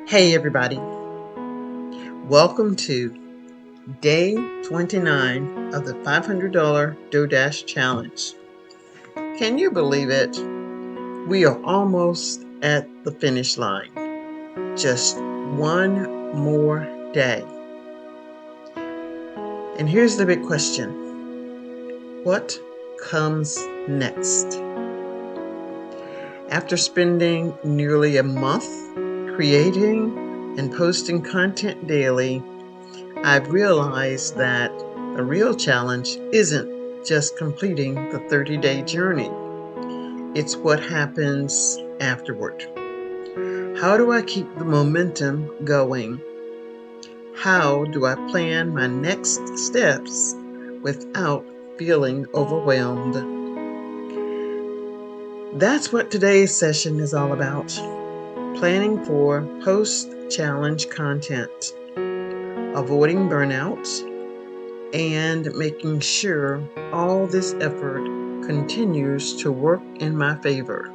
Hey everybody, welcome to day 29 of the $500 DoorDash challenge. Can you believe it? We are almost at the finish line. Just one more day. And here's the big question. What comes next? After spending nearly a month creating and posting content daily, I've realized that the real challenge isn't just completing the 30-day journey. It's what happens afterward. How do I keep the momentum going? How do I plan my next steps without feeling overwhelmed? That's what today's session is all about. Planning for post-challenge content, avoiding burnout, and making sure all this effort continues to work in my favor.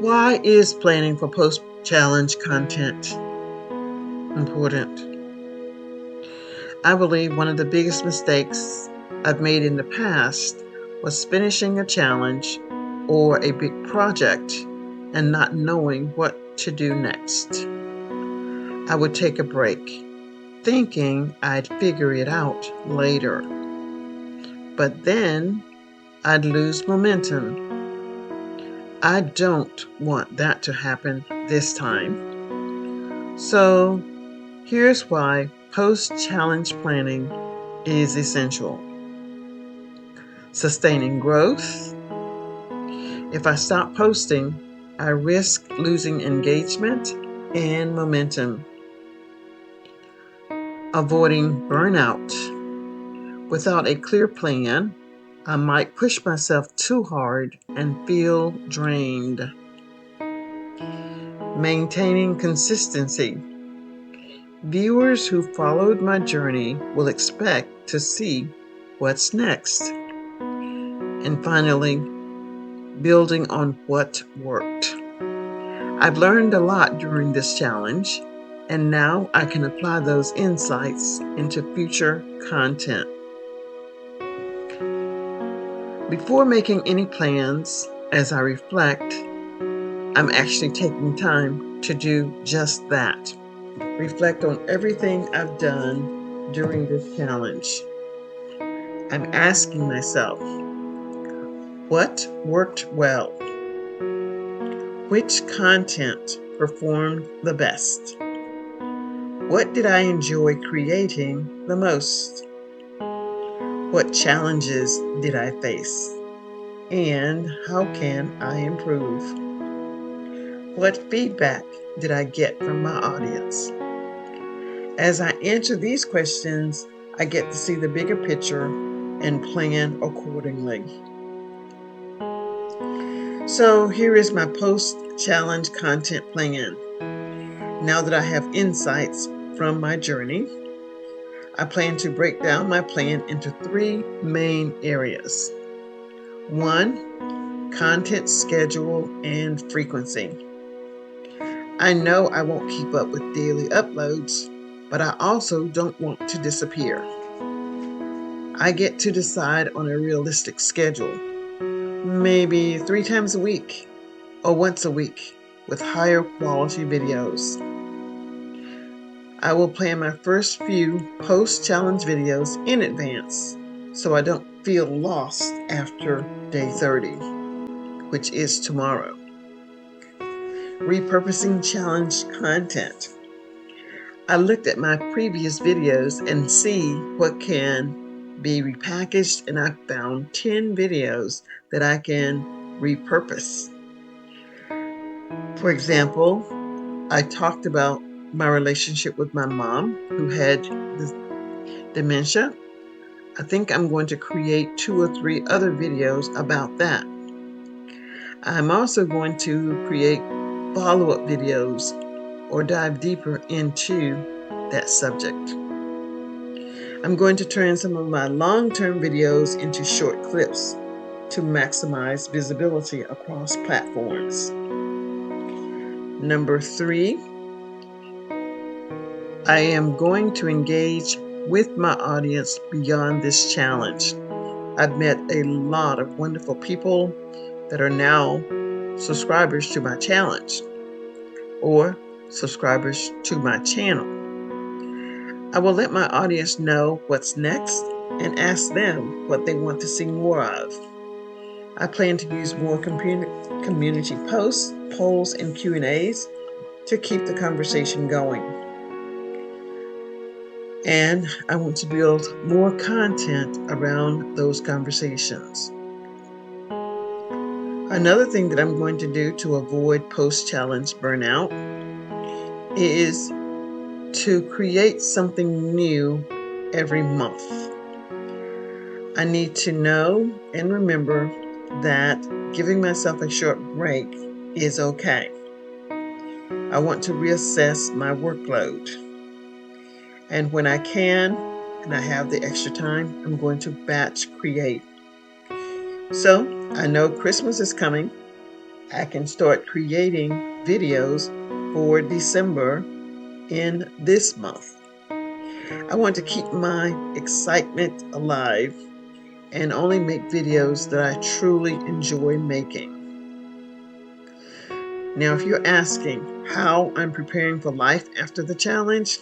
Why is planning for post-challenge content important? I believe one of the biggest mistakes I've made in the past was finishing a challenge or a big project and not knowing what to do next. I would take a break, thinking I'd figure it out later. But then I'd lose momentum. I don't want that to happen this time. So here's why post-challenge planning is essential. Sustaining growth. If I stop posting, I risk losing engagement and momentum. Avoiding burnout. Without a clear plan, I might push myself too hard and feel drained. Maintaining consistency. Viewers who followed my journey will expect to see what's next. And finally, building on what worked. I've learned a lot during this challenge, and now I can apply those insights into future content. Before making any plans, as I reflect, I'm actually taking time to do just that. Reflect on everything I've done during this challenge. I'm asking myself, what worked well? Which content performed the best? What did I enjoy creating the most? What challenges did I face? And how can I improve? What feedback did I get from my audience? As I answer these questions, I get to see the bigger picture and plan accordingly. So here is my post-challenge content plan. Now that I have insights from my journey, I plan to break down my plan into 3 main areas. 1, content schedule and frequency. I know I won't keep up with daily uploads, but I also don't want to disappear. I get to decide on a realistic schedule, maybe 3 times a week or once a week with higher quality videos. I will plan my first few post-challenge videos in advance so I don't feel lost after day 30, which is tomorrow. Repurposing challenge content. I looked at my previous videos and see what can be repackaged, and I found 10 videos that I can repurpose. For example, I talked about my relationship with my mom who had dementia. I think I'm going to create 2 or 3 other videos about that. I'm also going to create follow-up videos or dive deeper into that subject. I'm going to turn some of my long-term videos into short clips to maximize visibility across platforms. Number 3, I am going to engage with my audience beyond this challenge. I've met a lot of wonderful people that are now subscribers to my challenge or subscribers to my channel. I will let my audience know what's next and ask them what they want to see more of. I plan to use more community posts, polls, and Q&As to keep the conversation going. And I want to build more content around those conversations. Another thing that I'm going to do to avoid post-challenge burnout is to create something new every month. I need to know and remember that giving myself a short break is okay. I want to reassess my workload. And when I can, and I have the extra time, I'm going to batch create. So I know Christmas is coming. I can start creating videos for December in this month. I want to keep my excitement alive and only make videos that I truly enjoy making. Now, if you're asking how I'm preparing for life after the challenge,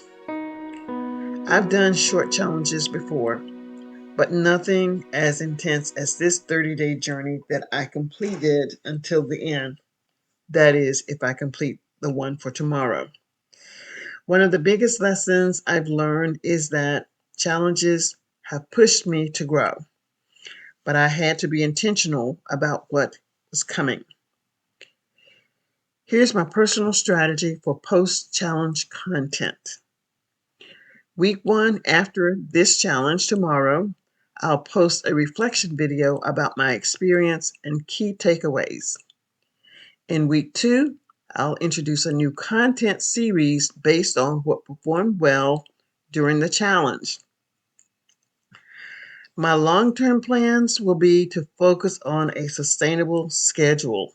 I've done short challenges before, but nothing as intense as this 30-day journey that I completed until the end. That is, if I complete the one for tomorrow. One of the biggest lessons I've learned is that challenges have pushed me to grow, but I had to be intentional about what was coming. Here's my personal strategy for post-challenge content. Week 1 after this challenge tomorrow, I'll post a reflection video about my experience and key takeaways. In week 2, I'll introduce a new content series based on what performed well during the challenge. My long-term plans will be to focus on a sustainable schedule,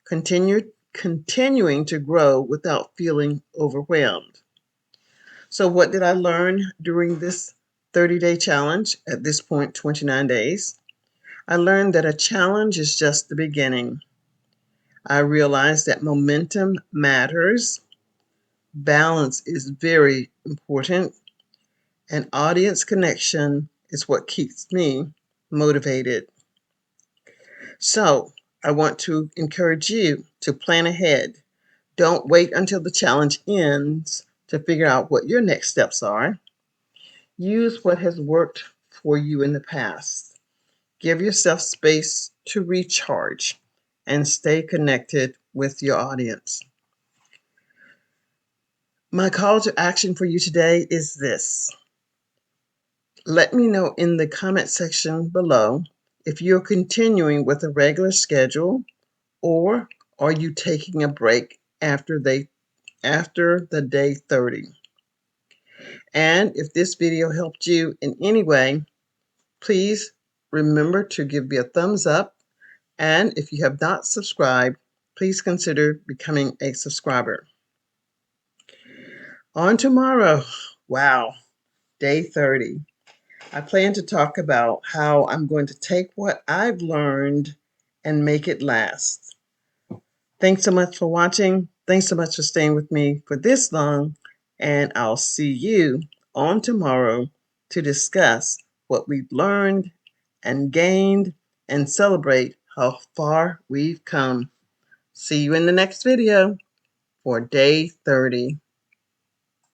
continuing to grow without feeling overwhelmed. So what did I learn during this 30-day challenge? At this point, 29 days. I learned that a challenge is just the beginning. I realized that momentum matters, balance is very important, and audience connection is what keeps me motivated. So I want to encourage you to plan ahead. Don't wait until the challenge ends to figure out what your next steps are. Use what has worked for you in the past. Give yourself space to recharge and stay connected with your audience. My call to action for you today is this. Let me know in the comment section below if you're continuing with a regular schedule or are you taking a break after the day 30. And if this video helped you in any way, please remember to give me a thumbs up. And if you have not subscribed, please consider becoming a subscriber. On tomorrow, wow, day 30. I plan to talk about how I'm going to take what I've learned and make it last. Thanks so much for watching. Thanks so much for staying with me for this long. And I'll see you on tomorrow to discuss what we've learned and gained and celebrate how far we've come. See you in the next video for day 30.